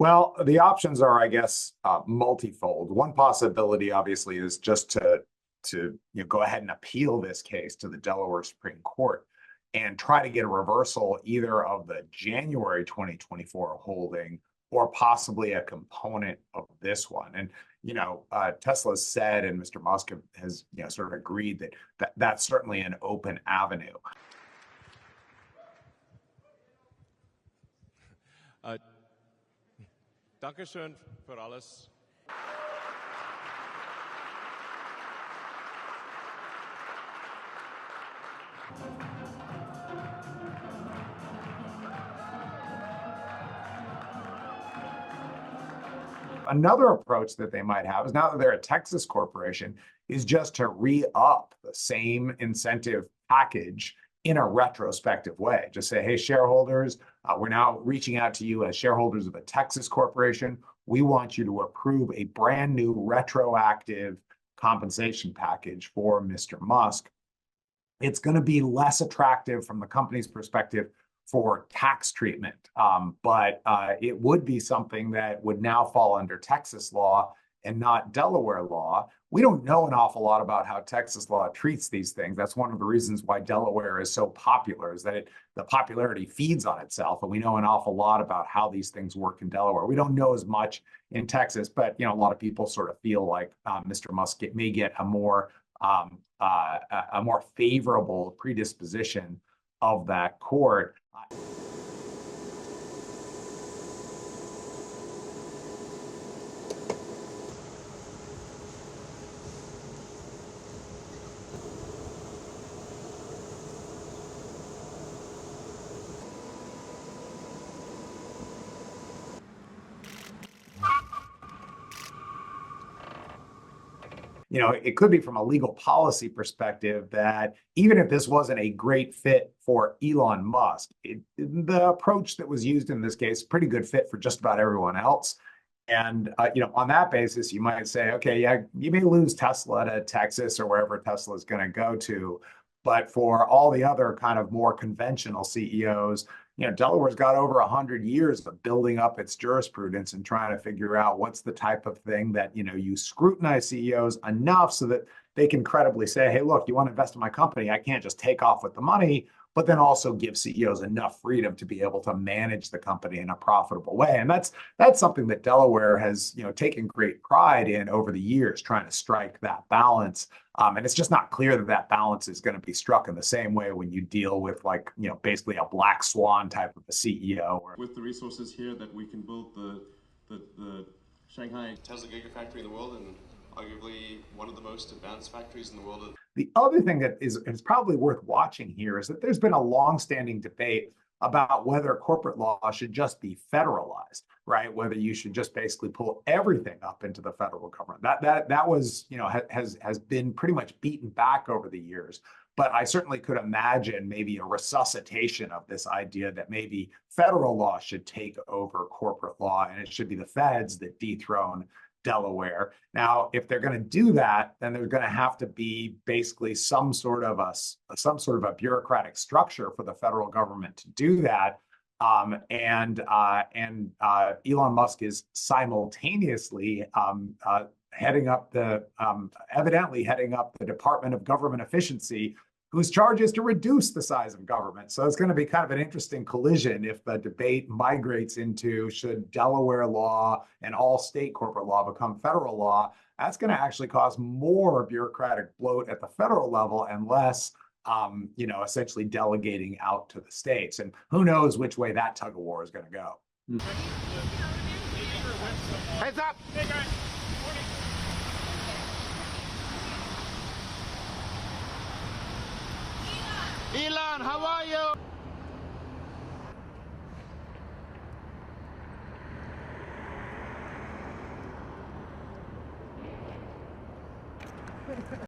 Well, the options are, I guess, multifold. One possibility, obviously, is just to go ahead and appeal this case to the Delaware Supreme Court and try to get a reversal either of the January 2024 holding or possibly a component of this one. And Tesla said, and Mr. Musk has sort of agreed that that's certainly an open avenue. Dankeschön für alles. Another approach that they might have is, now that they're a Texas corporation, is just to re-up the same incentive package in a retrospective way. Just say, hey, shareholders, we're now reaching out to you as shareholders of a Texas corporation. We want you to approve a brand new retroactive compensation package for Mr. Musk. It's going to be less attractive from the company's perspective for tax treatment, but it would be something that would now fall under Texas law and not Delaware law. We don't know an awful lot about how Texas law treats these things. That's one of the reasons why Delaware is so popular, is that the popularity feeds on itself, and we know an awful lot about how these things work in Delaware. We don't know as much in Texas, but a lot of people sort of feel like Mr. Musk may get a more favorable predisposition of that court. It could be from a legal policy perspective that even if this wasn't a great fit for Elon Musk, the approach that was used in this case, pretty good fit for just about everyone else. And on that basis, you might say, okay, yeah, you may lose Tesla to Texas or wherever Tesla is going to go to, but for all the other kind of more conventional CEOs, Delaware's got over 100 years of building up its jurisprudence and trying to figure out what's the type of thing that, you scrutinize CEOs enough so that they can credibly say, hey, look, you want to invest in my company, I can't just take off with the money, but then also give CEOs enough freedom to be able to manage the company in a profitable way. And that's something that Delaware has, taken great pride in over the years, trying to strike that balance. And it's just not clear that that balance is going to be struck in the same way when you deal with basically a black swan type of a CEO. With the resources here, that we can build the Shanghai Tesla Gigafactory in the world, and arguably one of the most advanced factories in the world. The other thing that is probably worth watching here is that there's been a long-standing debate about whether corporate law should just be federalized, right? Whether you should just basically pull everything up into the federal government. That was, has been pretty much beaten back over the years. But I certainly could imagine maybe a resuscitation of this idea that maybe federal law should take over corporate law, and it should be the feds that dethrone Delaware. Now, if they're going to do that, then there's going to have to be basically some sort of a bureaucratic structure for the federal government to do that. And Elon Musk is simultaneously evidently heading up the Department of Government Efficiency, whose charge is to reduce the size of government. So it's going to be kind of an interesting collision if the debate migrates into, should Delaware law and all state corporate law become federal law? That's going to actually cause more bureaucratic bloat at the federal level and less, essentially delegating out to the states. And who knows which way that tug of war is going to go. Heads up! Hey guys. Elon, how are you?